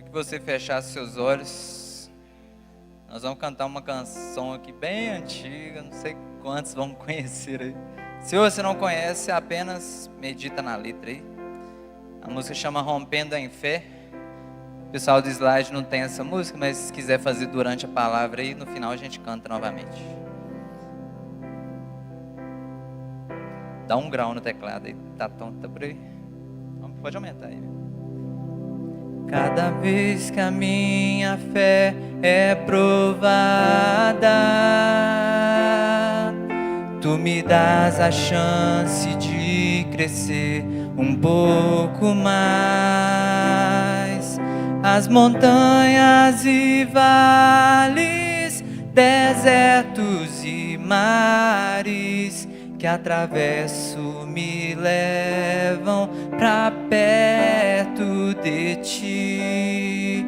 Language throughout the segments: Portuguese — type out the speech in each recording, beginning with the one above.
que você fechasse seus olhos. Nós vamos cantar uma canção aqui bem antiga, não sei quantos vão conhecer aí. Se você não conhece, apenas medita na letra aí. A música chama Rompendo em Fé. O pessoal do slide não tem essa música, mas se quiser fazer durante a palavra aí, no final a gente canta novamente. Dá um grau no teclado aí, tá por aí. Pode aumentar aí. Cada vez que a minha fé é provada, tu me dás a chance de crescer um pouco mais. As montanhas e vales, desertos e mares que atravesso me levam pra perto de ti.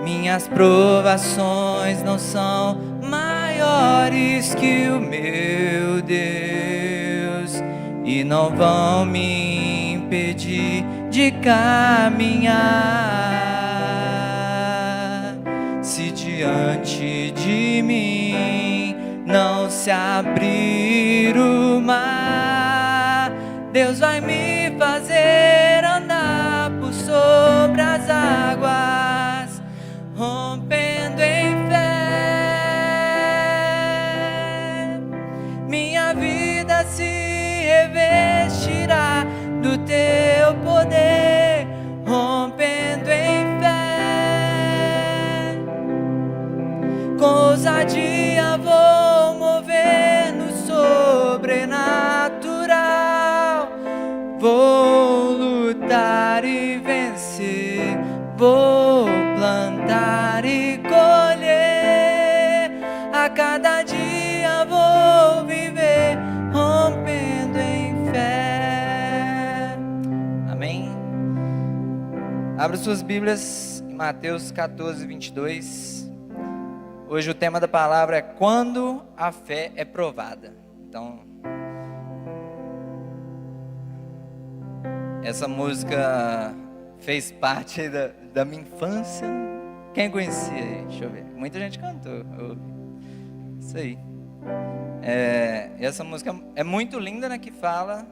Minhas provações não são maiores que o meu Deus e não vão me impedir de caminhar. Se diante de mim não se abrir o mar, Deus vai me fazer andar por sobre as águas, rompendo em fé. Minha vida se revestirá do teu poder, rompendo em fé. Com ousadia vou mover no sobrenatural. Vou lutar e vencer, vou plantar e colher. A cada dia vou viver rompendo em fé. Amém? Abra suas Bíblias em Mateus 14, 22. Hoje o tema da palavra é quando a fé é provada. Então, essa música fez parte aí da minha infância. Quem conhecia aí? Deixa eu ver. Muita gente cantou. Isso aí. Essa música é muito linda, né? Que fala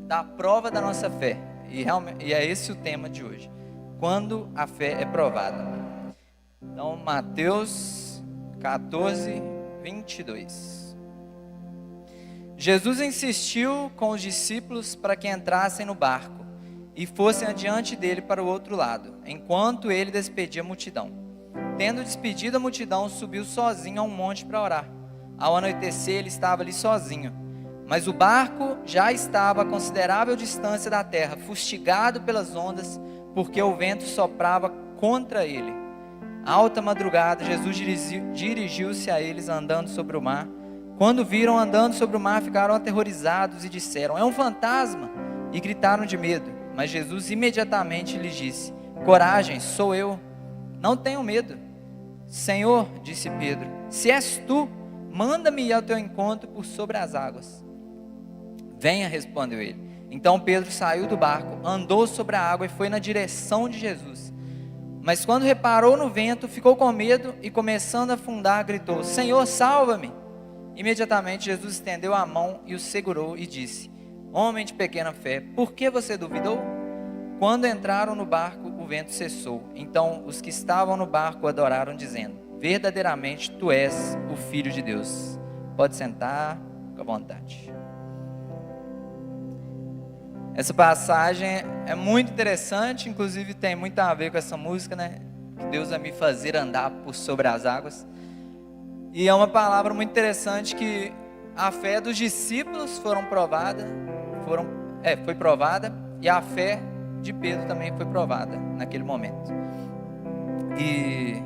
da prova da nossa fé. E é esse o tema de hoje. Quando a fé é provada. Então, Mateus 14, 22. Jesus insistiu com os discípulos para que entrassem no barco e fossem adiante dele para o outro lado, enquanto ele despedia a multidão. Tendo despedido a multidão, subiu sozinho a um monte para orar. Ao anoitecer, ele estava ali sozinho, mas o barco já estava a considerável distância da terra, fustigado pelas ondas, porque o vento soprava contra ele. Alta madrugada, Jesus dirigiu-se a eles andando sobre o mar. Quando viram andando sobre o mar, ficaram aterrorizados e disseram: é um fantasma! E gritaram de medo. Mas Jesus imediatamente lhes disse: coragem, sou eu, não tenham medo. Senhor, disse Pedro, se és tu, manda-me ir ao teu encontro por sobre as águas. Venha, respondeu ele. Então Pedro saiu do barco, andou sobre a água e foi na direção de Jesus. Mas quando reparou no vento, ficou com medo e, começando a afundar, gritou: Senhor, salva-me! Imediatamente Jesus estendeu a mão e o segurou e disse: homem de pequena fé, por que você duvidou? Quando entraram no barco, o vento cessou. Então os que estavam no barco adoraram, dizendo: verdadeiramente tu és o Filho de Deus. Pode sentar, fica à vontade. Essa passagem é muito interessante, inclusive tem muito a ver com essa música, né? Que Deus vai me fazer andar por sobre as águas. E é uma palavra muito interessante que a fé dos discípulos foi provada, e a fé de Pedro também foi provada naquele momento. E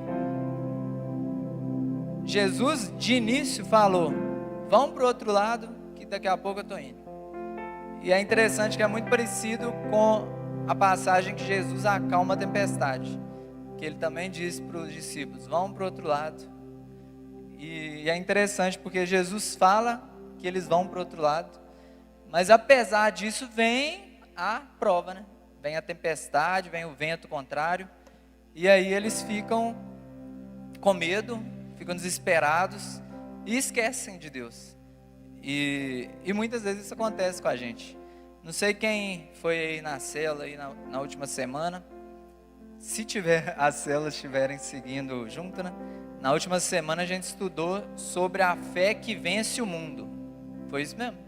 Jesus de início falou: vão para o outro lado que daqui a pouco eu estou indo. E é interessante que é muito parecido com a passagem que Jesus acalma a tempestade, que ele também disse para os discípulos: vão para o outro lado. E é interessante porque Jesus fala que eles vão para o outro lado, mas apesar disso vem a prova, né? Vem a tempestade, vem o vento contrário, E aí eles ficam com medo, ficam desesperados e esquecem de Deus. E muitas vezes isso acontece com a gente. Não sei quem foi aí na célula aí na última semana. Se as células estiverem seguindo junto, né? Na última semana a gente estudou sobre a fé que vence o mundo. Foi isso mesmo?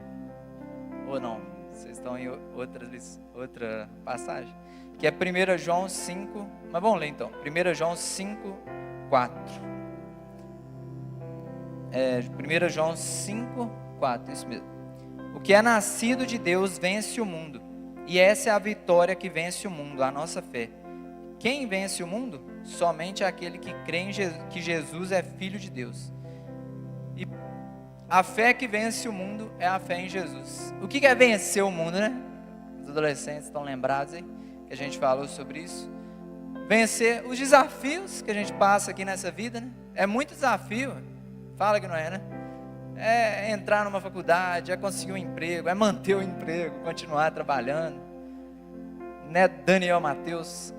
Ou não? Vocês estão em outra passagem? Que é 1 João 5, mas vamos ler então. 1 João 5, 4. 1 João 5, 4, isso mesmo. O que é nascido de Deus vence o mundo. E essa é a vitória que vence o mundo, a nossa fé. Quem vence o mundo? Somente aquele que crê em que Jesus é Filho de Deus. E a fé que vence o mundo é a fé em Jesus. O que é vencer o mundo, né? Os adolescentes estão lembrados aí? Que a gente falou sobre isso. Vencer os desafios que a gente passa aqui nessa vida, né? É muito desafio. Fala que não é, né? É entrar numa faculdade, é conseguir um emprego, é manter o emprego, continuar trabalhando. Né, Daniel Mateus?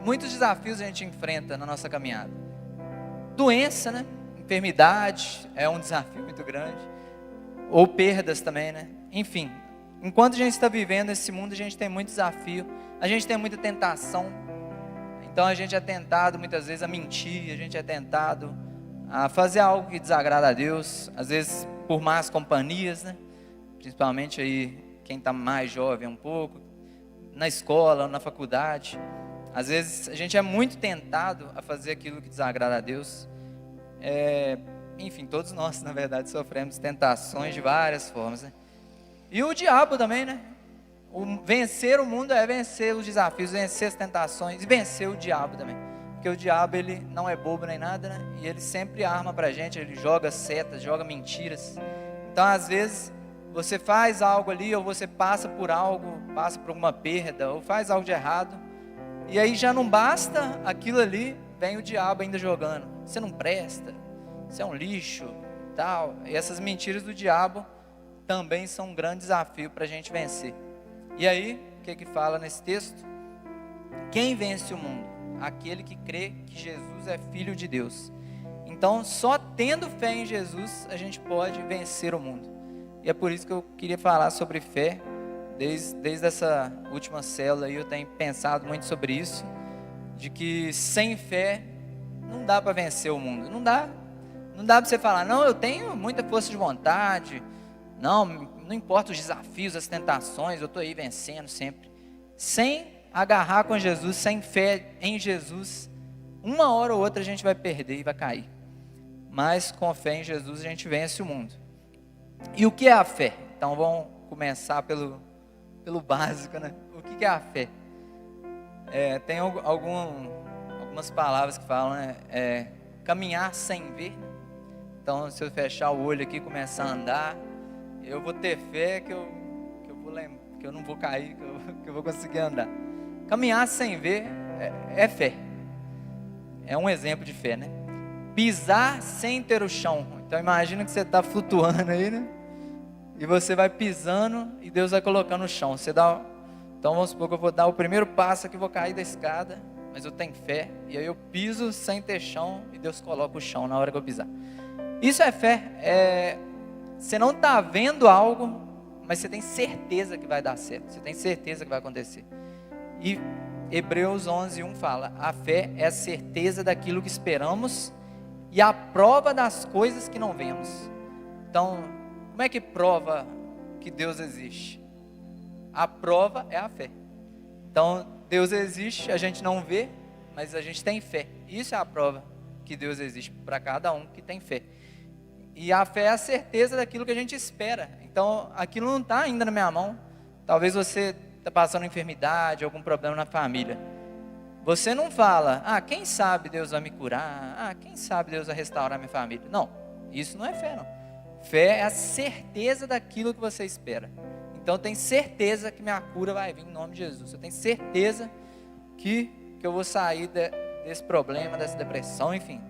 Muitos desafios a gente enfrenta na nossa caminhada. Doença, né? Enfermidade é um desafio muito grande. Ou perdas também, né? Enfim, enquanto a gente está vivendo esse mundo, a gente tem muito desafio, a gente tem muita tentação. Então a gente é tentado muitas vezes a mentir, a gente é tentado a fazer algo que desagrada a Deus, às vezes por más companhias, né? Principalmente aí quem está mais jovem um pouco, na escola, na faculdade. Às vezes a gente é muito tentado a fazer aquilo que desagrada a Deus. Enfim, todos nós na verdade sofremos tentações de várias formas, né? E o diabo também, né? Vencer o mundo é vencer os desafios, vencer as tentações e vencer o diabo também. Porque o diabo, ele não é bobo nem nada, né? E ele sempre arma pra gente, ele joga setas, joga mentiras. Então, às vezes, você faz algo ali, ou você passa por algo, passa por alguma perda, ou faz algo de errado. E aí já não basta aquilo ali, vem o diabo ainda jogando. Você não presta, você é um lixo, tal. E essas mentiras do diabo também são um grande desafio para a gente vencer. E aí, o que fala nesse texto? Quem vence o mundo? Aquele que crê que Jesus é Filho de Deus. Então, só tendo fé em Jesus, a gente pode vencer o mundo. E é por isso que eu queria falar sobre fé. Desde essa última célula aí, eu tenho pensado muito sobre isso. De que sem fé, não dá para vencer o mundo. Não dá para você falar, não, eu tenho muita força de vontade. Não importa os desafios, as tentações, eu estou aí vencendo sempre. Sem agarrar com Jesus, sem fé em Jesus, uma hora ou outra a gente vai perder e vai cair. Mas com fé em Jesus a gente vence o mundo. E o que é a fé? Então vamos começar pelo básico, né? O que é a fé? Tem algumas palavras que falam, né? Caminhar sem ver. Então se eu fechar o olho aqui e começar a andar, eu vou ter fé que eu não vou cair, que eu vou conseguir andar. Caminhar sem ver é fé. É um exemplo de fé, né? Pisar sem ter o chão. Então imagina que você está flutuando aí, né? E você vai pisando e Deus vai colocando o chão. Então vamos supor que eu vou dar o primeiro passo aqui, vou cair da escada, mas eu tenho fé. E aí eu piso sem ter chão e Deus coloca o chão na hora que eu pisar. Isso é fé. Você não está vendo algo, mas você tem certeza que vai dar certo. Você tem certeza que vai acontecer. E Hebreus 11:1 fala: a fé é a certeza daquilo que esperamos e a prova das coisas que não vemos. Então, como é que prova que Deus existe? A prova é a fé. Então, Deus existe, a gente não vê, mas a gente tem fé. Isso é a prova que Deus existe para cada um que tem fé. E a fé é a certeza daquilo que a gente espera. Então, aquilo não está ainda na minha mão. Talvez você está passando enfermidade, algum problema na família. Você não fala, quem sabe Deus vai me curar? Quem sabe Deus vai restaurar minha família? Não, isso não é fé, não. Fé é a certeza daquilo que você espera. Então, eu tenho certeza que minha cura vai vir em nome de Jesus. Eu tenho certeza que eu vou sair desse problema, dessa depressão, enfim.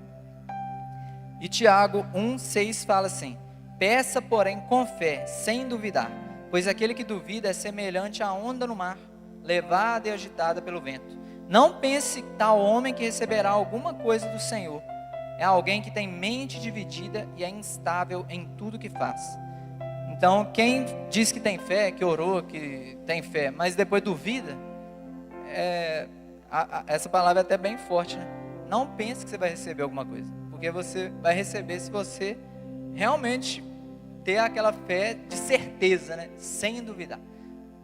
E Tiago 1:6 fala assim: peça, porém, com fé, sem duvidar, pois aquele que duvida é semelhante à onda no mar, levada e agitada pelo vento. Não pense tal homem que receberá alguma coisa do Senhor. É alguém que tem mente dividida e é instável em tudo que faz. Então, quem diz que tem fé, que orou, que tem fé, mas depois duvida, essa palavra é até bem forte, né? Não pense que você vai receber alguma coisa, porque você vai receber se você realmente ter aquela fé de certeza, né? Sem duvidar.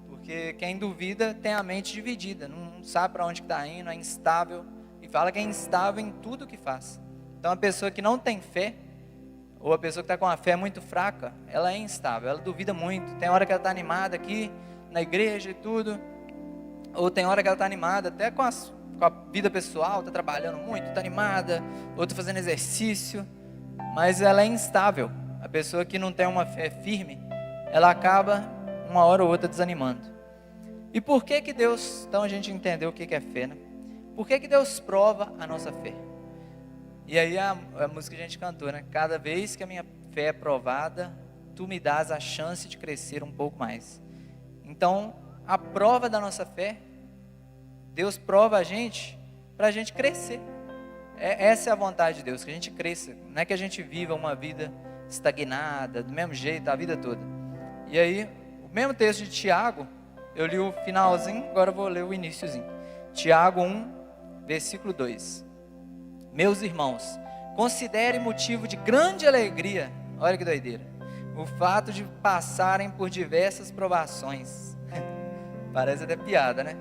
Porque quem duvida tem a mente dividida, não sabe para onde está indo, é instável, e fala que é instável em tudo que faz. Então, a pessoa que não tem fé, ou a pessoa que está com a fé muito fraca, ela é instável, ela duvida muito. Tem hora que ela está animada aqui, na igreja e tudo, ou tem hora que ela está animada até com a vida pessoal, está trabalhando muito, está animada, ou está fazendo exercício, mas ela é instável. A pessoa que não tem uma fé firme, ela acaba uma hora ou outra desanimando. E por que que Deus, então a gente entendeu o que é fé, né? Por que que Deus prova a nossa fé? E aí a música que a gente cantou, né? Cada vez que a minha fé é provada, tu me dás a chance de crescer um pouco mais. Então, a prova da nossa fé, Deus prova a gente para a gente crescer. Essa é a vontade de Deus, que a gente cresça. Não é que a gente viva uma vida estagnada, do mesmo jeito, a vida toda. E aí, o mesmo texto de Tiago, eu li o finalzinho, agora eu vou ler o iniciozinho. Tiago 1, versículo 2. Meus irmãos, considere motivo de grande alegria, olha que doideira, o fato de passarem por diversas provações. Parece até piada, né?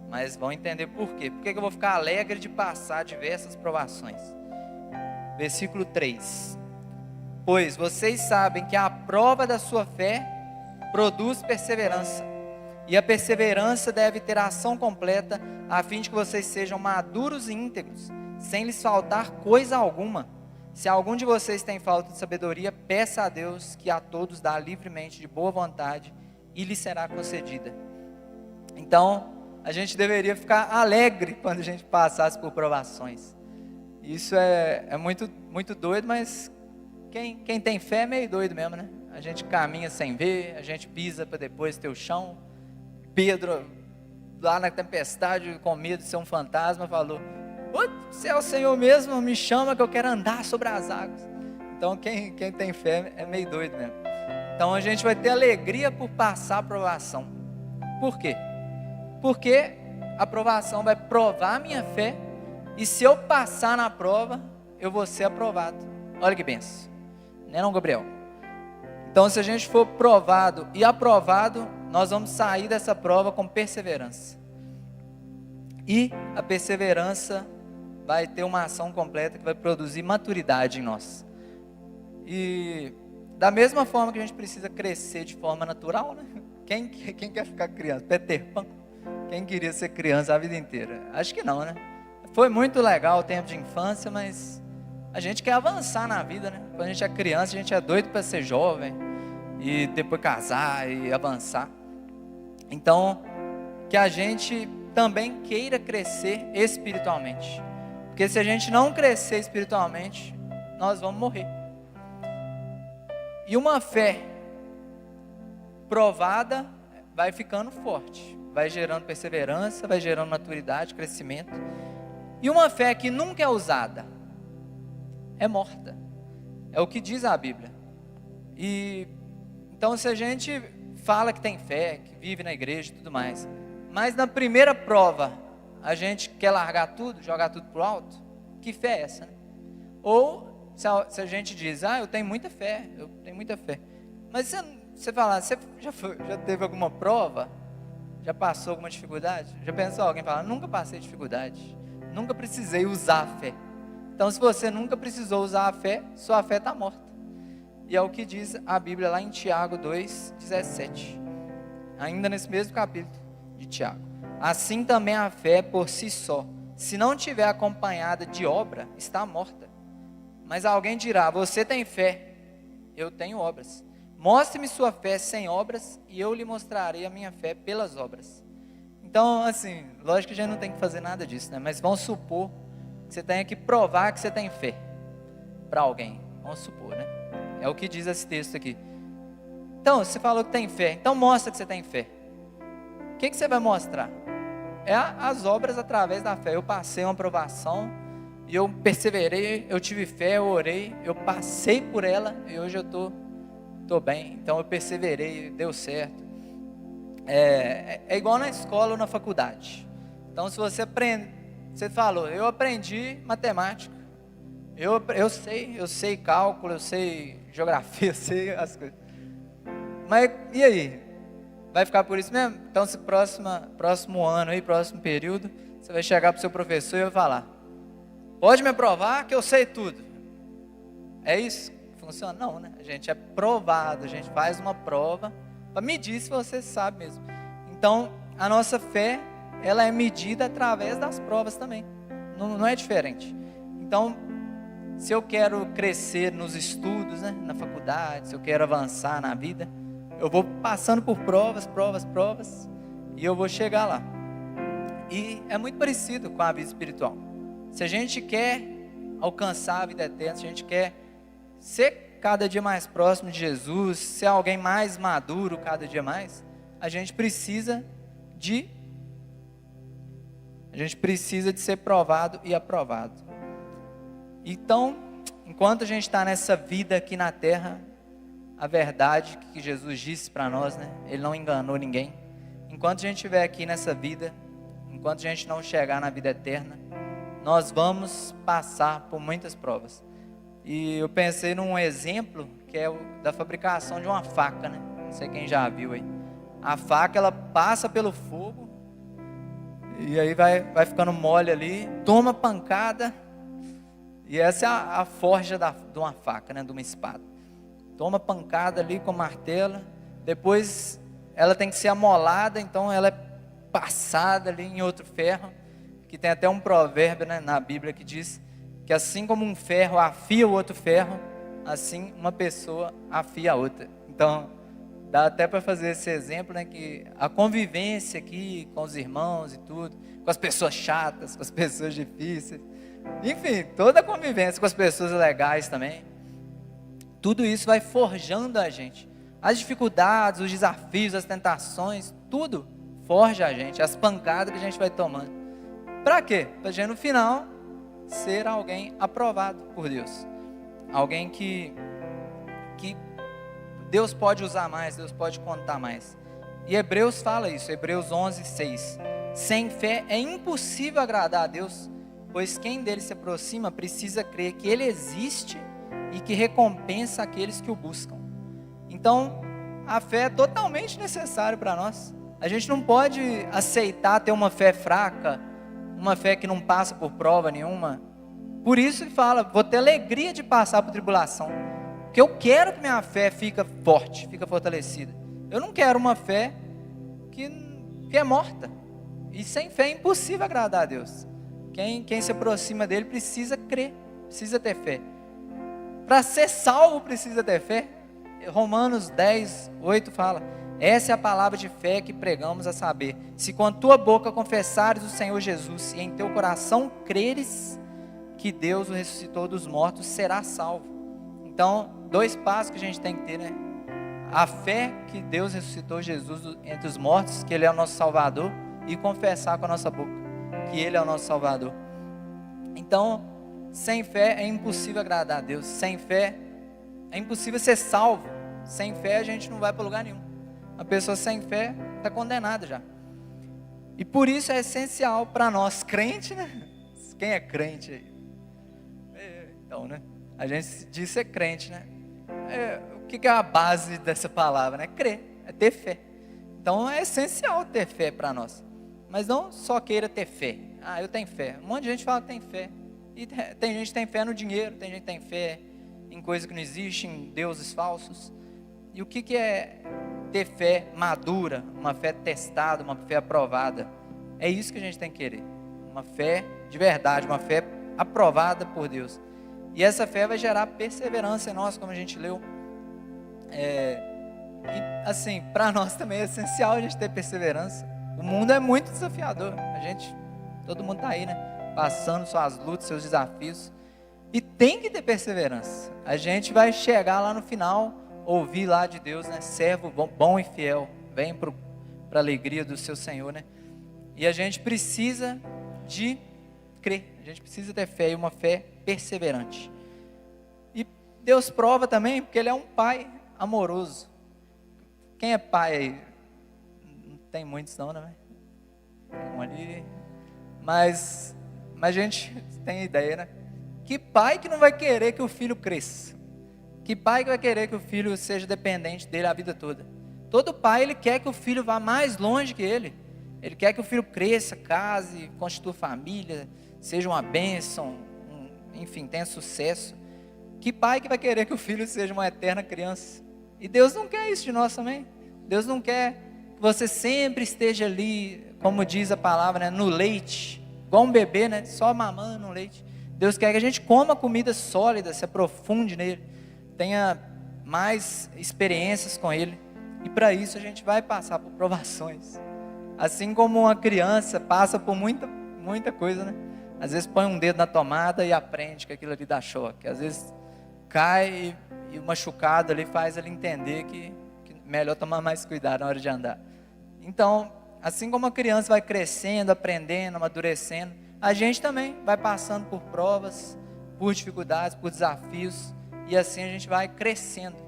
Mas vão entender por quê. Por que eu vou ficar alegre de passar diversas provações? Versículo 3. Pois vocês sabem que a prova da sua fé produz perseverança. E a perseverança deve ter a ação completa, a fim de que vocês sejam maduros e íntegros, sem lhes faltar coisa alguma. Se algum de vocês tem falta de sabedoria, peça a Deus, que a todos dá livremente, de boa vontade, e lhe será concedida. Então, a gente deveria ficar alegre quando a gente passasse por provações. Isso é muito, muito doido, mas quem tem fé é meio doido mesmo, né? A gente caminha sem ver, a gente pisa para depois ter o chão. Pedro, lá na tempestade, com medo de ser um fantasma, falou: se é o Senhor mesmo, me chama que eu quero andar sobre as águas. Então quem tem fé é meio doido mesmo. Então a gente vai ter alegria por passar a provação. Por quê? Porque a provação vai provar a minha fé, e se eu passar na prova, eu vou ser aprovado. Olha que benção, não é, Gabriel? Então, se a gente for provado e aprovado, nós vamos sair dessa prova com perseverança. E a perseverança vai ter uma ação completa que vai produzir maturidade em nós. E da mesma forma que a gente precisa crescer de forma natural, né? Quem quer ficar criança? Peter Pan? Quem queria ser criança a vida inteira? Acho que não, né? Foi muito legal o tempo de infância, mas a gente quer avançar na vida, né? Quando a gente é criança, a gente é doido para ser jovem e depois casar e avançar. Então, que a gente também queira crescer espiritualmente, porque se a gente não crescer espiritualmente, nós vamos morrer. E uma fé provada vai ficando forte, vai gerando perseverança, vai gerando maturidade, crescimento. E uma fé que nunca é usada é morta, é o que diz a Bíblia. E então, se a gente fala que tem fé, que vive na igreja e tudo mais, mas na primeira prova a gente quer largar tudo, jogar tudo pro alto, que fé é essa, né? Ou se a gente diz: eu tenho muita fé, mas você fala, você já teve alguma prova? Já passou alguma dificuldade? Já pensou alguém falar: nunca passei dificuldade, nunca precisei usar a fé? Então, se você nunca precisou usar a fé, sua fé está morta. E é o que diz a Bíblia lá em Tiago 2,17. Ainda nesse mesmo capítulo de Tiago. Assim também a fé por si só, se não tiver acompanhada de obra, está morta. Mas alguém dirá: você tem fé, eu tenho obras. Mostre-me sua fé sem obras, e eu lhe mostrarei a minha fé pelas obras. Então, assim, lógico que a gente não tem que fazer nada disso, né? Mas vamos supor que você tenha que provar que você tem fé para alguém. Vamos supor, né? É o que diz esse texto aqui. Então, você falou que tem fé, então mostra que você tem fé. O que você vai mostrar? É as obras através da fé. Eu passei uma provação, e eu perseverei, eu tive fé, eu orei, eu passei por ela, e hoje eu tô bem. Então eu perseverei, deu certo. É igual na escola ou na faculdade. Então se você aprende, você falou, eu aprendi matemática, eu sei cálculo, eu sei geografia, eu sei as coisas. Mas e aí? Vai ficar por isso mesmo? Então se próximo ano aí, próximo período, você vai chegar para o seu professor e vai falar, pode me provar que eu sei tudo. É isso que funciona? Não, né? A gente é provado, a gente faz uma prova para medir se você sabe mesmo. Então, a nossa fé, ela é medida através das provas também. Não é diferente. Então, se eu quero crescer nos estudos, né, na faculdade, se eu quero avançar na vida, eu vou passando por provas, e eu vou chegar lá. E é muito parecido com a vida espiritual. Se a gente quer alcançar a vida eterna, se a gente quer ser cada dia mais próximo de Jesus, ser alguém mais maduro cada dia mais, a gente precisa de ser provado e aprovado. Então, enquanto a gente está nessa vida aqui na terra, a verdade que Jesus disse para nós, né? Ele não enganou ninguém. Enquanto a gente estiver aqui nessa vida, enquanto a gente não chegar na vida eterna, nós vamos passar por muitas provas. E eu pensei num exemplo que é o da fabricação de uma faca, né? Não sei quem já viu aí. A faca, ela passa pelo fogo e aí vai ficando mole ali, toma pancada. E essa é a forja de uma faca, né? De uma espada. Toma pancada ali com martelo, depois ela tem que ser amolada, então ela é passada ali em outro ferro, que tem até um provérbio, né, na Bíblia que diz que assim como um ferro afia o outro ferro, assim uma pessoa afia a outra. Então, dá até para fazer esse exemplo, né, que a convivência aqui com os irmãos e tudo, com as pessoas chatas, com as pessoas difíceis, enfim, toda a convivência com as pessoas legais também, tudo isso vai forjando a gente. As dificuldades, os desafios, as tentações, tudo forja a gente, as pancadas que a gente vai tomando. Para quê? Para a gente no final ser alguém aprovado por Deus. Alguém que Deus pode usar mais, Deus pode contar mais. E Hebreus fala isso, Hebreus 11:6. Sem fé é impossível agradar a Deus, pois quem dele se aproxima precisa crer que ele existe e que recompensa aqueles que o buscam. Então, a fé é totalmente necessária para nós. A gente não pode aceitar ter uma fé fraca, uma fé que não passa por prova nenhuma. Por isso ele fala, vou ter alegria de passar por tribulação, porque eu quero que minha fé fique forte, fique fortalecida. Eu não quero uma fé que é morta. E sem fé é impossível agradar a Deus. Quem se aproxima dele precisa crer, precisa ter fé. Para ser salvo precisa ter fé. Romanos 10:8 fala, essa é a palavra de fé que pregamos, a saber, se com a tua boca confessares o Senhor Jesus e em teu coração creres que Deus o ressuscitou dos mortos, serás salvo. Então, 2 passos que a gente tem que ter, né? A fé que Deus ressuscitou Jesus entre os mortos, que Ele é o nosso Salvador, e confessar com a nossa boca que Ele é o nosso Salvador. Então, sem fé é impossível agradar a Deus. Sem fé é impossível ser salvo. Sem fé a gente não vai para lugar nenhum. A pessoa sem fé está condenada já. E por isso é essencial para nós crentes, né? Quem é crente aí? Então, né? A gente diz ser crente, né? O que é a base dessa palavra, né? Crer, é ter fé. Então é essencial ter fé para nós. Mas não só queira ter fé. Ah, eu tenho fé. Um monte de gente fala que tem fé. E tem gente que tem fé no dinheiro, tem gente que tem fé em coisas que não existem, em deuses falsos. E o que é ter fé madura, uma fé testada, uma fé aprovada? É isso que a gente tem que querer. Uma fé de verdade, uma fé aprovada por Deus. E essa fé vai gerar perseverança em nós, como a gente leu. E assim, para nós também é essencial a gente ter perseverança. O mundo é muito desafiador. Todo mundo está aí, né? Passando suas lutas, seus desafios. E tem que ter perseverança. A gente vai chegar lá no final, ouvir lá de Deus, né? Servo bom e fiel, vem para para a alegria do seu Senhor, né? E a gente precisa de crer, a gente precisa ter fé, e uma fé perseverante. E Deus prova também, porque Ele é um Pai amoroso. Quem é pai aí? Não tem muitos não, né? Tem um ali. Mas a gente tem ideia, né? Que pai que não vai querer que o filho cresça? Que pai que vai querer que o filho seja dependente dele a vida toda? Todo pai, ele quer que o filho vá mais longe que ele. Ele quer que o filho cresça, case, constitua família, seja uma bênção, enfim, tenha sucesso. Que pai que vai querer que o filho seja uma eterna criança? E Deus não quer isso de nós também. Deus não quer que você sempre esteja ali, como diz a palavra, né, no leite, igual um bebê, né, só mamando no leite. Deus quer que a gente coma comida sólida, se aprofunde nele, tenha mais experiências com ele. E para isso a gente vai passar por provações. Assim como uma criança passa por muita coisa, né? Às vezes põe um dedo na tomada e aprende que aquilo ali dá choque. Às vezes cai e o machucado ali faz ele entender que é melhor tomar mais cuidado na hora de andar. Então, assim como a criança vai crescendo, aprendendo, amadurecendo, a gente também vai passando por provas, por dificuldades, por desafios, e assim a gente vai crescendo.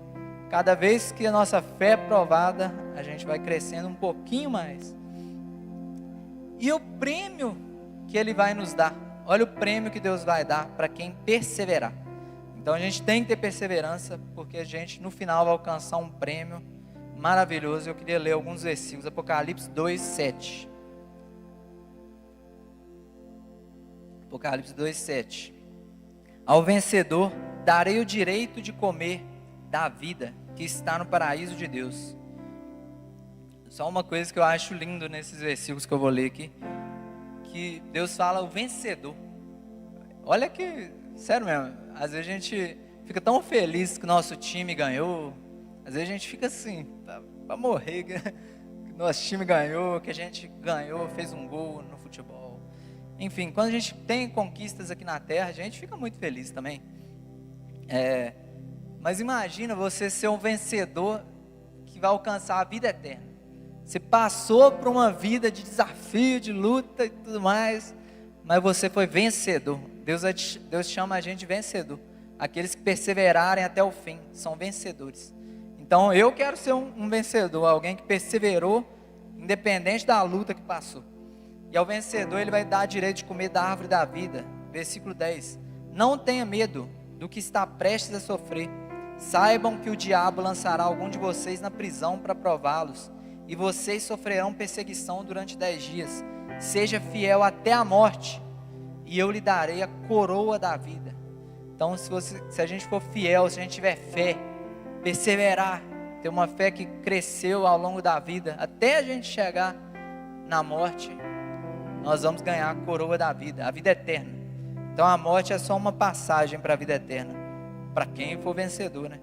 Cada vez que a nossa fé é provada, a gente vai crescendo um pouquinho mais. E o prêmio que Ele vai nos dar, olha o prêmio que Deus vai dar para quem perseverar. Então a gente tem que ter perseverança, porque a gente no final vai alcançar um prêmio maravilhoso. Eu queria ler alguns versículos, Apocalipse 2:7. Apocalipse 2:7. Ao vencedor darei o direito de comer da vida que está no paraíso de Deus. Só uma coisa que eu acho lindo nesses versículos que eu vou ler aqui, que Deus fala o vencedor. Olha que, sério mesmo, às vezes a gente fica tão feliz que o nosso time ganhou, às vezes a gente fica assim, para morrer, que nosso time ganhou, que a gente ganhou, fez um gol no futebol. Enfim, quando a gente tem conquistas aqui na terra, a gente fica muito feliz também. Mas imagina você ser um vencedor que vai alcançar a vida eterna. Você passou por uma vida de desafio, de luta e tudo mais, mas você foi vencedor. Deus chama a gente de vencedor. Aqueles que perseverarem até o fim são vencedores. Então eu quero ser um vencedor, alguém que perseverou, independente da luta que passou. E ao vencedor Ele vai dar direito de comer da árvore da vida. Versículo 10. Não tenha medo do que está prestes a sofrer. Saibam que o diabo lançará algum de vocês na prisão para prová-los, e vocês sofrerão perseguição durante 10 dias. Seja fiel até a morte, e eu lhe darei a coroa da vida. Então se a gente for fiel, se a gente tiver fé, perseverar, ter uma fé que cresceu ao longo da vida, até a gente chegar na morte, nós vamos ganhar a coroa da vida, a vida eterna. Então a morte é só uma passagem para a vida eterna, para quem for vencedor, né?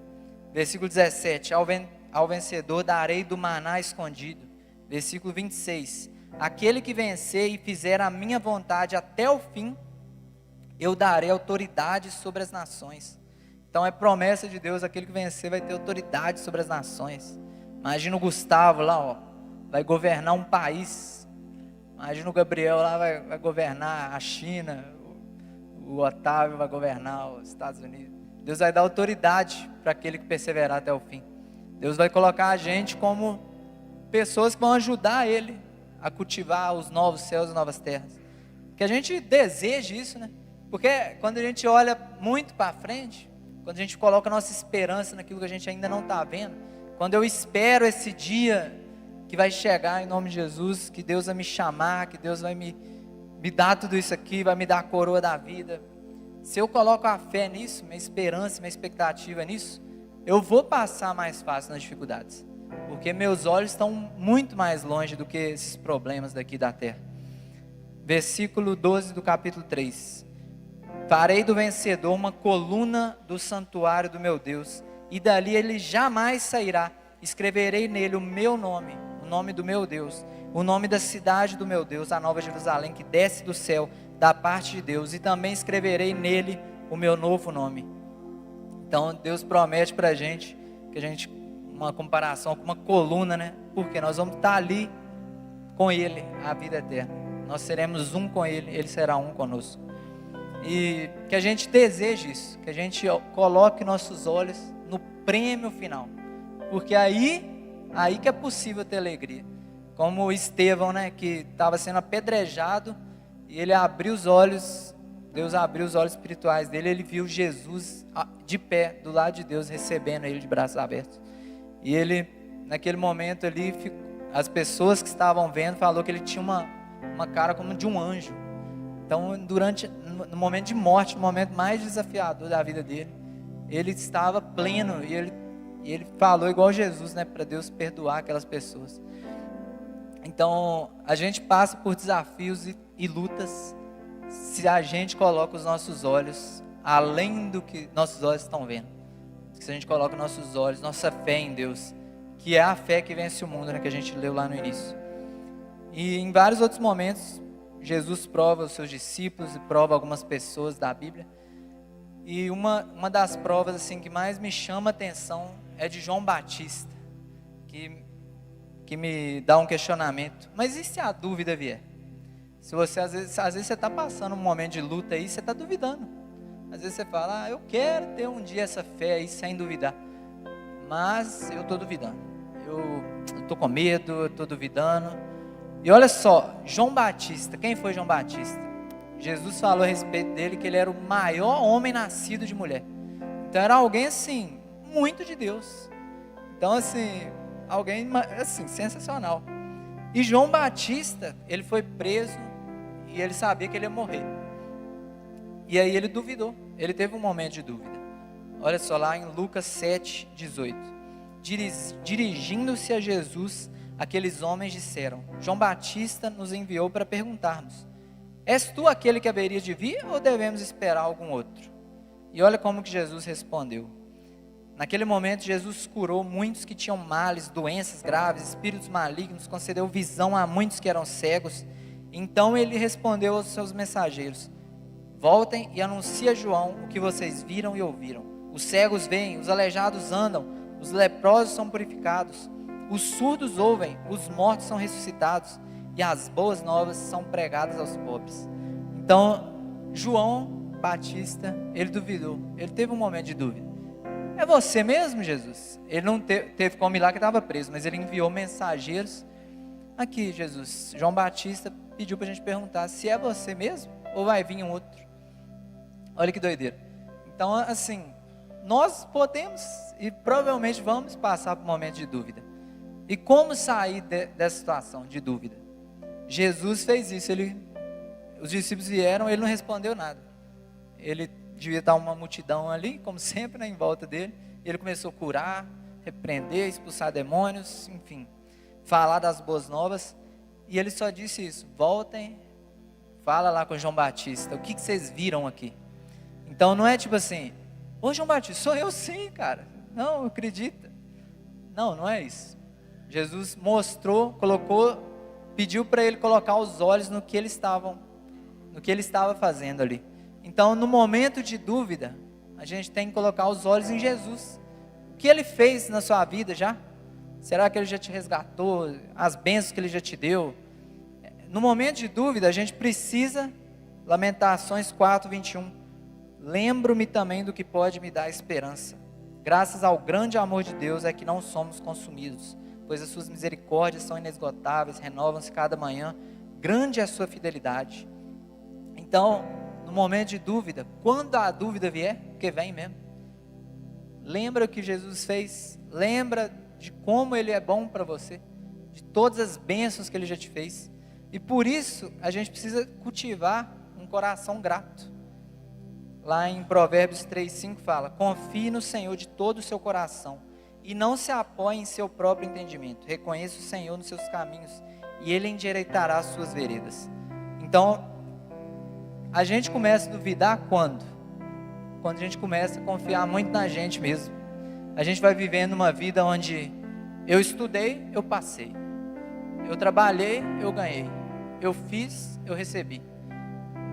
Versículo 17, ao vencedor darei do maná escondido. Versículo 26, aquele que vencer e fizer a minha vontade até o fim, eu darei autoridade sobre as nações. Então é promessa de Deus, aquele que vencer vai ter autoridade sobre as nações. Imagina o Gustavo lá, ó, vai governar um país. Imagina o Gabriel lá, vai governar a China. O Otávio vai governar os Estados Unidos. Deus vai dar autoridade para aquele que perseverar até o fim. Deus vai colocar a gente como pessoas que vão ajudar Ele a cultivar os novos céus e novas terras. Que a gente deseje isso, né? Porque quando a gente olha muito para frente, quando a gente coloca a nossa esperança naquilo que a gente ainda não está vendo, quando eu espero esse dia que vai chegar em nome de Jesus, que Deus vai me chamar, que Deus vai me dar tudo isso aqui, vai me dar a coroa da vida. Se eu coloco a fé nisso, minha esperança, minha expectativa nisso, eu vou passar mais fácil nas dificuldades, porque meus olhos estão muito mais longe do que esses problemas daqui da terra. Versículo 12 do capítulo 3. Farei do vencedor uma coluna do santuário do meu Deus, e dali ele jamais sairá. Escreverei nele o meu nome, o nome do meu Deus, o nome da cidade do meu Deus, a nova Jerusalém, que desce do céu, da parte de Deus, e também escreverei nele o meu novo nome. Então Deus promete para a gente, que a gente, uma comparação com uma coluna, né? Porque nós vamos estar ali com Ele a vida eterna. Nós seremos um com Ele, Ele será um conosco. E que a gente deseje isso, que a gente coloque nossos olhos no prêmio final, porque aí que é possível ter alegria. Como Estevão, né, que estava sendo apedrejado, e ele abriu os olhos, Deus abriu os olhos espirituais dele, ele viu Jesus de pé, do lado de Deus, recebendo ele de braços abertos. E ele, naquele momento ali, as pessoas que estavam vendo, falou que ele tinha uma cara como de um anjo. Então, no momento de morte, no momento mais desafiador da vida dele, ele estava pleno, e ele falou igual Jesus, né, para Deus perdoar aquelas pessoas. Então, a gente passa por desafios e lutas, se a gente coloca os nossos olhos além do que nossos olhos estão vendo. Se a gente coloca nossos olhos, nossa fé em Deus, que é a fé que vence o mundo, né, que a gente leu lá no início. E em vários outros momentos, Jesus prova os seus discípulos e prova algumas pessoas da Bíblia. E uma das provas assim, que mais me chama a atenção é de João Batista, que me dá um questionamento. Mas e se a dúvida vier? Se você, às vezes você está passando um momento de luta aí, você está duvidando. Às vezes você fala, eu quero ter um dia essa fé aí sem duvidar. Mas eu estou duvidando. Eu estou com medo, eu estou duvidando. E olha só, João Batista, quem foi João Batista? Jesus falou a respeito dele que ele era o maior homem nascido de mulher. Então era alguém assim, muito de Deus. Então assim, alguém assim, sensacional. E João Batista, ele foi preso e ele sabia que ele ia morrer. E aí ele duvidou, ele teve um momento de dúvida. Olha só lá em Lucas 7, 18. Dirigindo-se a Jesus, aqueles homens disseram: João Batista nos enviou para perguntar-nos: és tu aquele que haveria de vir ou devemos esperar algum outro? E olha como que Jesus respondeu. Naquele momento Jesus curou muitos que tinham males, doenças graves, espíritos malignos, concedeu visão a muitos que eram cegos. Então ele respondeu aos seus mensageiros: voltem e anunciem a João o que vocês viram e ouviram. Os cegos veem, os aleijados andam, os leprosos são purificados, os surdos ouvem, os mortos são ressuscitados, e as boas novas são pregadas aos pobres. Então, João Batista, ele duvidou, ele teve um momento de dúvida. É você mesmo, Jesus? Ele não teve como ir lá que estava preso, mas ele enviou mensageiros. Aqui, Jesus, João Batista pediu para a gente perguntar se é você mesmo ou vai vir um outro. Olha que doideira. Então, assim, nós podemos e provavelmente vamos passar por um momento de dúvida. E como sair dessa situação de dúvida? Jesus fez isso, os discípulos vieram, ele não respondeu nada. Ele devia estar uma multidão ali, como sempre, né, em volta dele. Ele começou a curar, repreender, expulsar demônios, enfim, falar das boas novas. E ele só disse isso: voltem, fala lá com João Batista, o que vocês viram aqui? Então não é tipo assim, ô João Batista, sou eu sim, cara. Não, acredita. Não é isso. Jesus mostrou, pediu para ele colocar os olhos no que ele estava fazendo ali. Então, no momento de dúvida, a gente tem que colocar os olhos em Jesus. O que ele fez na sua vida já? Será que ele já te resgatou? As bênçãos que ele já te deu? No momento de dúvida, a gente precisa, Lamentações 4, 21. Lembro-me também do que pode me dar esperança. Graças ao grande amor de Deus é que não somos consumidos, pois as suas misericórdias são inesgotáveis, renovam-se cada manhã. Grande é a sua fidelidade. Então, no momento de dúvida, quando a dúvida vier, porque vem mesmo, lembra o que Jesus fez, lembra de como Ele é bom para você, de todas as bênçãos que Ele já te fez, e por isso a gente precisa cultivar um coração grato. Lá em Provérbios 3:5 fala: confie no Senhor de todo o seu coração, e não se apoie em seu próprio entendimento, reconheça o Senhor nos seus caminhos, e Ele endireitará as suas veredas. Então, a gente começa a duvidar quando? Quando a gente começa a confiar muito na gente mesmo. A gente vai vivendo uma vida onde eu estudei, eu passei. Eu trabalhei, eu ganhei. Eu fiz, eu recebi.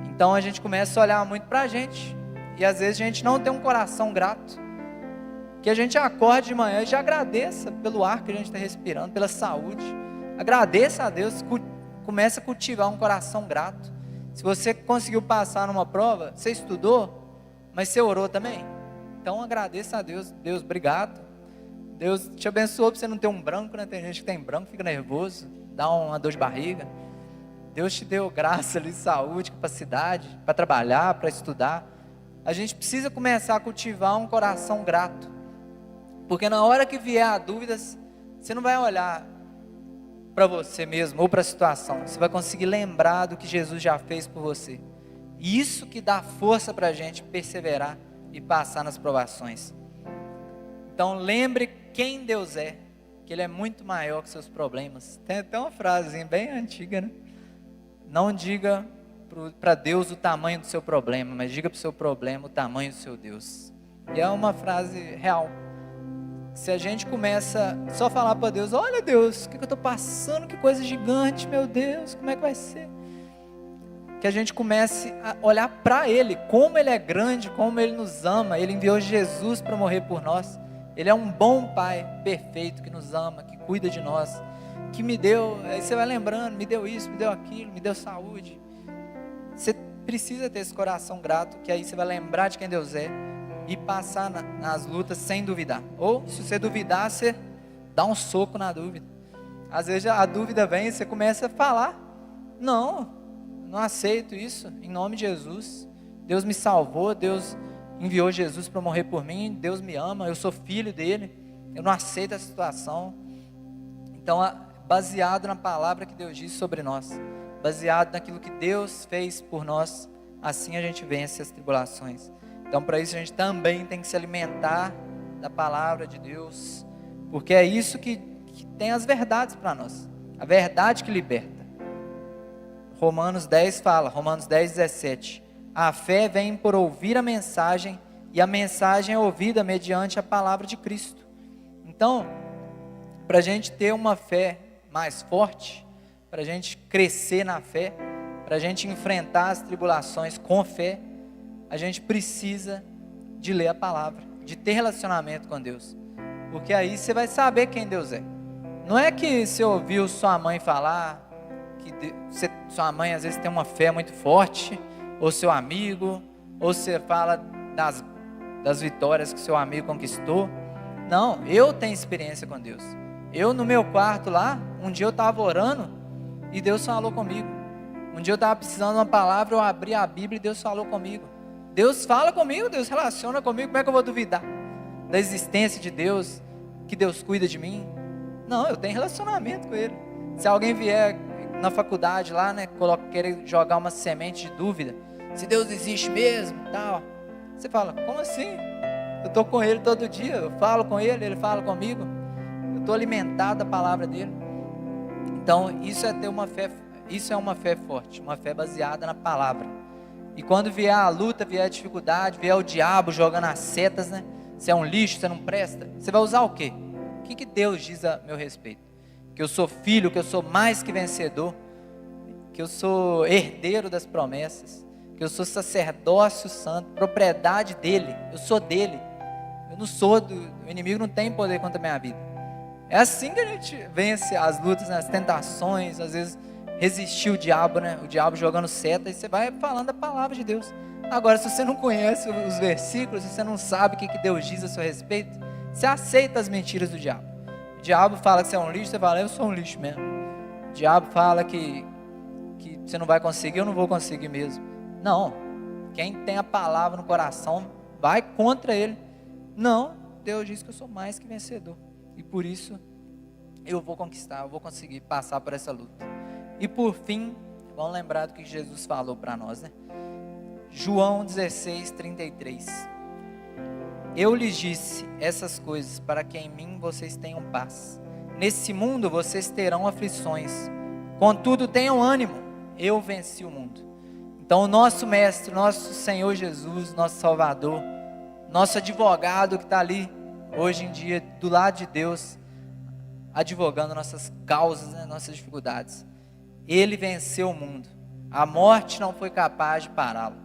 Então a gente começa a olhar muito para a gente. E às vezes a gente não tem um coração grato. Que a gente acorde de manhã e já agradeça pelo ar que a gente está respirando, pela saúde. Agradeça a Deus, Comece a cultivar um coração grato. Se você conseguiu passar numa prova, você estudou, mas você orou também? Então agradeça a Deus. Deus, obrigado. Deus te abençoou para você não ter um branco, né? Tem gente que tem branco, fica nervoso, dá uma dor de barriga. Deus te deu graça ali, saúde, capacidade para trabalhar, para estudar. A gente precisa começar a cultivar um coração grato. Porque na hora que vier a dúvidas, você não vai olhar para você mesmo ou para a situação. Você vai conseguir lembrar do que Jesus já fez por você. E isso que dá força para a gente perseverar e passar nas provações. Então lembre quem Deus é, que Ele é muito maior que seus problemas. Tem até uma frasezinha bem antiga, né? Não diga para Deus o tamanho do seu problema, mas diga para o seu problema o tamanho do seu Deus. E é uma frase real. Se a gente começa só a falar para Deus, olha Deus, o que eu estou passando, que coisa gigante, meu Deus, como é que vai ser? Que a gente comece a olhar para Ele, como Ele é grande, como Ele nos ama. Ele enviou Jesus para morrer por nós. Ele é um bom Pai perfeito, que nos ama, que cuida de nós, que me deu, aí você vai lembrando, me deu isso, me deu aquilo, me deu saúde. Você precisa ter esse coração grato, que aí você vai lembrar de quem Deus é e passar nas lutas sem duvidar. Ou se você duvidar, você dá um soco na dúvida. Às vezes a dúvida vem e você começa a falar, não aceito isso, em nome de Jesus. Deus me salvou, Deus enviou Jesus para morrer por mim, Deus me ama, eu sou filho dele, eu não aceito a situação. Então, baseado na palavra que Deus diz sobre nós, baseado naquilo que Deus fez por nós, assim a gente vence as tribulações. Então, para isso a gente também tem que se alimentar da palavra de Deus, porque é isso que tem as verdades para nós, a verdade que liberta. Romanos 10 fala, Romanos 10, 17, a fé vem por ouvir a mensagem, e a mensagem é ouvida mediante a palavra de Cristo. Então, para a gente ter uma fé mais forte, para a gente crescer na fé, para a gente enfrentar as tribulações com fé, a gente precisa de ler a palavra, de ter relacionamento com Deus, porque aí você vai saber quem Deus é. Não é que você ouviu sua mãe falar, que sua mãe às vezes tem uma fé muito forte, ou seu amigo, ou você fala das vitórias que seu amigo conquistou. Não, eu tenho experiência com Deus. Eu no meu quarto lá, um dia eu estava orando e Deus falou comigo. Um dia eu estava precisando de uma palavra, eu abri a Bíblia e Deus falou comigo. Deus fala comigo, Deus relaciona comigo, como é que eu vou duvidar da existência de Deus, que Deus cuida de mim? Não, eu tenho relacionamento com Ele. Se alguém vier na faculdade lá, né, querer jogar uma semente de dúvida, se Deus existe mesmo, tal, você fala, como assim? Eu estou com Ele todo dia, eu falo com Ele, Ele fala comigo, eu estou alimentado da palavra dEle. Então isso é ter uma fé, isso é uma fé forte, uma fé baseada na palavra. E quando vier a luta, vier a dificuldade, vier o diabo jogando as setas, né? Você é um lixo, você não presta, você vai usar o quê? O que Deus diz a meu respeito? Que eu sou filho, que eu sou mais que vencedor, que eu sou herdeiro das promessas, que eu sou sacerdócio santo, propriedade dele, eu sou dele, eu não sou o inimigo não tem poder contra a minha vida. É assim que a gente vence as lutas, as tentações, às vezes resistir o diabo, né? O diabo jogando seta, e você vai falando a palavra de Deus. Agora, se você não conhece os versículos, se você não sabe o que Deus diz a seu respeito, você aceita as mentiras do diabo. O diabo fala que você é um lixo, você fala, eu sou um lixo mesmo. O diabo fala que você não vai conseguir, eu não vou conseguir mesmo. Não, quem tem a palavra no coração, vai contra ele. Não, Deus diz que eu sou mais que vencedor. E por isso, eu vou conquistar, eu vou conseguir passar por essa luta. E por fim, vamos lembrar do que Jesus falou para nós, né? João 16, 33. Eu lhes disse essas coisas para que em mim vocês tenham paz. Nesse mundo vocês terão aflições. Contudo, tenham ânimo. Eu venci o mundo. Então, o nosso mestre, nosso Senhor Jesus, nosso Salvador, nosso advogado que está ali hoje em dia do lado de Deus, advogando nossas causas, né, nossas dificuldades. Ele venceu o mundo. A morte não foi capaz de pará-lo.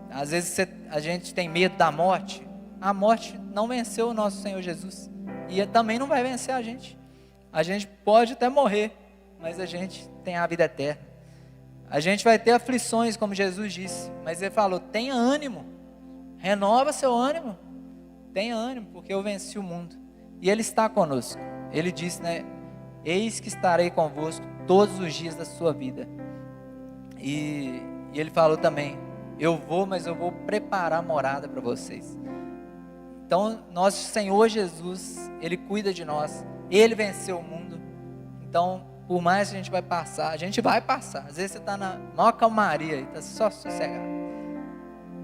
Às vezes a gente tem medo da morte. A morte não venceu o nosso Senhor Jesus. E também não vai vencer a gente. A gente pode até morrer, mas a gente tem a vida eterna. A gente vai ter aflições, como Jesus disse, mas Ele falou, tenha ânimo, renova seu ânimo, tenha ânimo, porque eu venci o mundo, e Ele está conosco. Ele disse, né, eis que estarei convosco todos os dias da sua vida, e Ele falou também, eu vou, mas eu vou preparar morada para vocês. Então, nosso Senhor Jesus, Ele cuida de nós, Ele venceu o mundo. Então, por mais que a gente vai passar. Às vezes você está na maior calmaria, está só sossegado.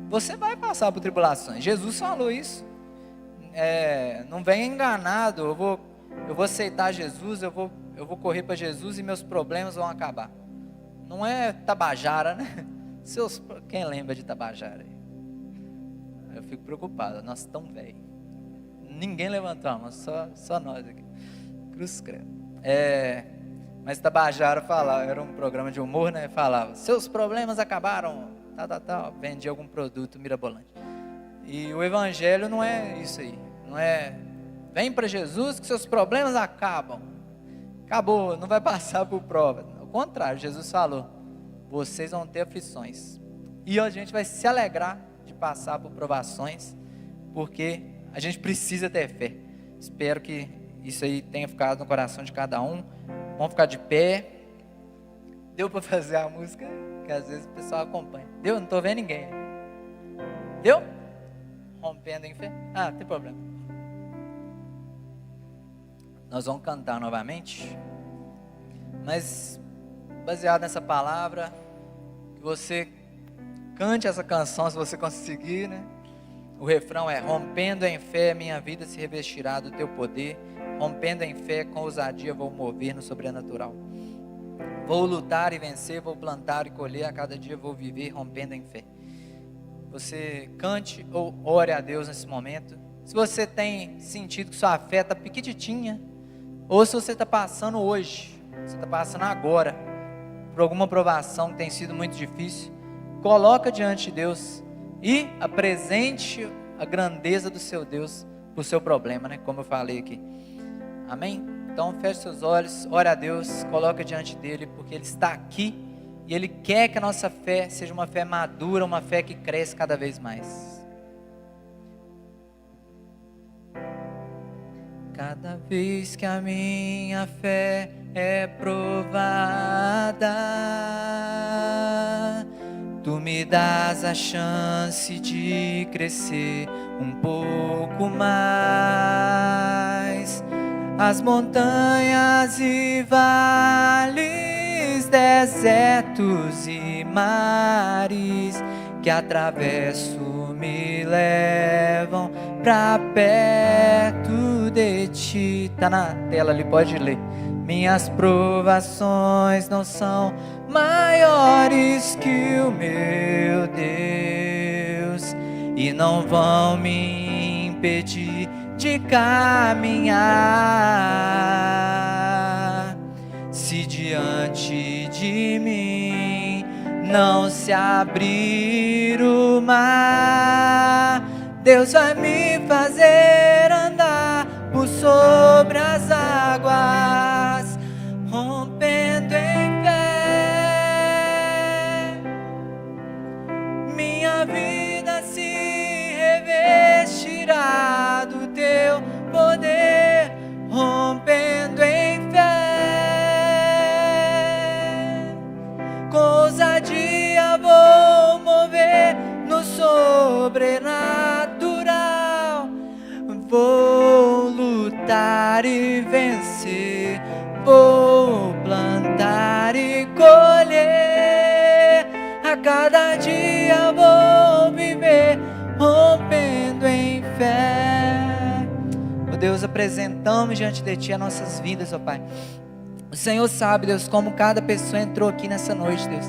Você vai passar por tribulações. Jesus falou isso. Não venha enganado, eu vou aceitar Jesus, eu vou correr para Jesus e meus problemas vão acabar. Não é Tabajara, né? Quem lembra de Tabajara? Eu fico preocupado, nós estamos velhos. Ninguém levantou a mão, só nós aqui. Cruz credo. Mas Tabajara falava, era um programa de humor, né? Falava, seus problemas acabaram, vendia algum produto mirabolante. E o evangelho não é isso aí, não é, vem para Jesus que seus problemas acabam. Acabou, não vai passar por prova. Ao contrário, Jesus falou, vocês vão ter aflições. E a gente vai se alegrar de passar por provações, porque a gente precisa ter fé. Espero que isso aí tenha ficado no coração de cada um. Vamos ficar de pé. Deu para fazer a música? Que às vezes o pessoal acompanha. Deu? Não estou vendo ninguém. Deu? Rompendo em fé? Não tem problema. Nós vamos cantar novamente. Mas, baseado nessa palavra, que você cante essa canção se você conseguir, né? O refrão é: rompendo em fé, minha vida se revestirá do teu poder. Rompendo em fé, com ousadia vou mover no sobrenatural. Vou lutar e vencer, vou plantar e colher, a cada dia vou viver rompendo em fé. Você cante ou ore a Deus nesse momento. Se você tem sentido que sua fé está pequititinha, ou se você está passando hoje, você está passando agora, por alguma provação que tem sido muito difícil, coloca diante de Deus e apresente a grandeza do seu Deus para o seu problema, né? Como eu falei aqui. Amém? Então feche seus olhos, ore a Deus, coloca diante dele, porque Ele está aqui e Ele quer que a nossa fé seja uma fé madura, uma fé que cresce cada vez mais. Cada vez que a minha fé é provada, Tu me dás a chance de crescer um pouco mais. As montanhas e vales, desertos e mares que atravesso me levam pra perto de Ti. Tá na tela ali, pode ler. Minhas provações não são maiores que o meu Deus e não vão me impedir de caminhar. Se diante de mim não se abrir o mar, Deus vai me fazer andar por sobre as águas, rompendo em fé. Minha vida se revestirá do Teu poder, rompendo em fé. Com ousadia vou mover no sobrenatural. Vou lutar e vencer, vou plantar e colher. A cada dia vou viver rompendo em fé. Oh Deus, apresentamos diante de Ti as nossas vidas, ó Pai. O Senhor sabe, Deus, como cada pessoa entrou aqui nessa noite, Deus.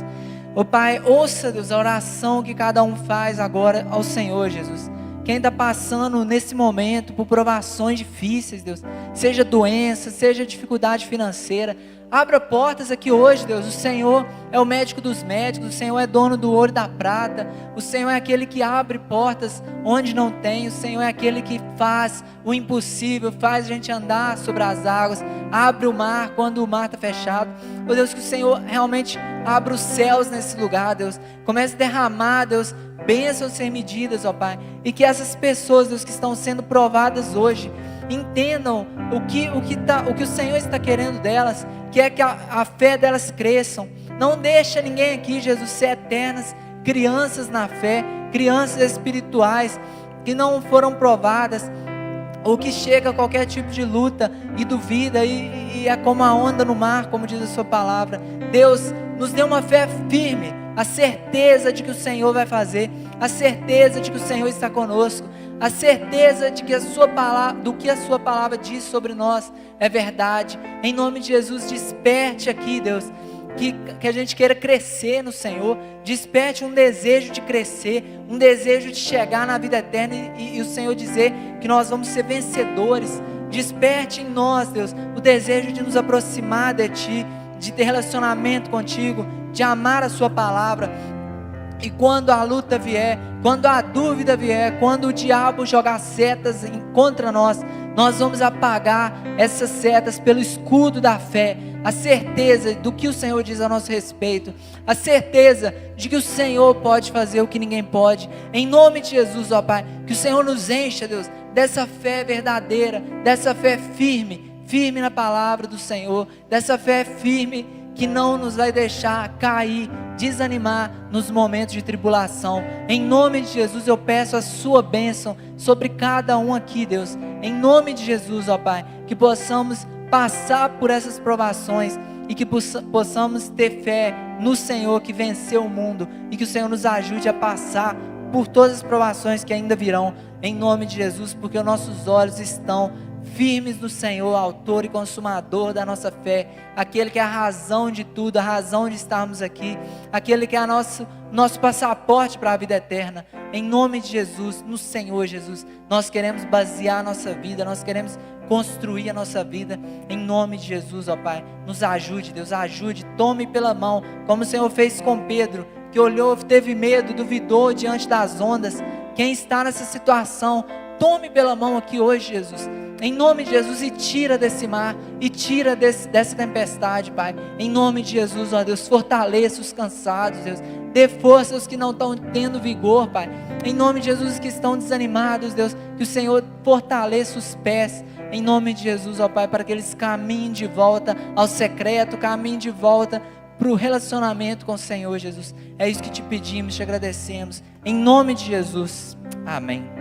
Ó Pai, ouça, Deus, a oração que cada um faz agora ao Senhor, Jesus. Quem está passando nesse momento por provações difíceis, Deus, seja doença, seja dificuldade financeira, Abra portas aqui hoje, Deus. O Senhor é o médico dos médicos, o Senhor é dono do ouro e da prata, o Senhor é aquele que abre portas onde não tem, o Senhor é aquele que faz o impossível, faz a gente andar sobre as águas, abre o mar quando o mar está fechado. Oh Deus, que o Senhor realmente abra os céus nesse lugar, Deus. Comece a derramar, Deus, bênçãos sem medidas, ó Pai, e que essas pessoas, Deus, que estão sendo provadas hoje, entendam o que o Senhor está querendo delas, que é que a fé delas cresçam. Não deixa ninguém aqui, Jesus, ser eternas crianças na fé, crianças espirituais que não foram provadas, ou que chega a qualquer tipo de luta e duvida e é como a onda no mar, como diz a sua palavra. Deus, nos dê uma fé firme, a certeza de que o Senhor vai fazer, a certeza de que o Senhor está conosco, a certeza de que do que a sua palavra diz sobre nós é verdade. Em nome de Jesus, desperte aqui, Deus, que a gente queira crescer no Senhor, desperte um desejo de crescer, um desejo de chegar na vida eterna e o Senhor dizer que nós vamos ser vencedores. Desperte em nós, Deus, o desejo de nos aproximar de Ti, de ter relacionamento contigo, de amar a sua palavra. E quando a luta vier, quando a dúvida vier, quando o diabo jogar setas contra nós, nós vamos apagar essas setas pelo escudo da fé, a certeza do que o Senhor diz a nosso respeito, a certeza de que o Senhor pode fazer o que ninguém pode. Em nome de Jesus, ó Pai, que o Senhor nos encha, Deus, dessa fé verdadeira, dessa fé firme na palavra do Senhor, dessa fé firme que não nos vai deixar cair, desanimar nos momentos de tribulação. Em nome de Jesus eu peço a sua bênção sobre cada um aqui, Deus. Em nome de Jesus, ó Pai, que possamos passar por essas provações e que possamos ter fé no Senhor que venceu o mundo, e que o Senhor nos ajude a passar por todas as provações que ainda virão, em nome de Jesus, porque os nossos olhos estão firmes no Senhor, autor e consumador da nossa fé, aquele que é a razão de tudo, a razão de estarmos aqui, aquele que é nosso passaporte para a vida eterna. Em nome de Jesus, no Senhor Jesus, nós queremos basear a nossa vida, nós queremos construir a nossa vida, em nome de Jesus, ó Pai. Nos ajude, Deus, ajude, tome pela mão, como o Senhor fez com Pedro, que olhou, teve medo, duvidou diante das ondas. Quem está nessa situação, tome pela mão aqui hoje, Jesus, em nome de Jesus, e tira desse mar, e tira dessa tempestade, Pai, em nome de Jesus, ó Deus. Fortaleça os cansados, Deus, dê força aos que não estão tendo vigor, Pai, em nome de Jesus, os que estão desanimados, Deus, que o Senhor fortaleça os pés, em nome de Jesus, ó Pai, para que eles caminhem de volta ao secreto, caminhem de volta para o relacionamento com o Senhor, Jesus. É isso que te pedimos, te agradecemos, em nome de Jesus, amém.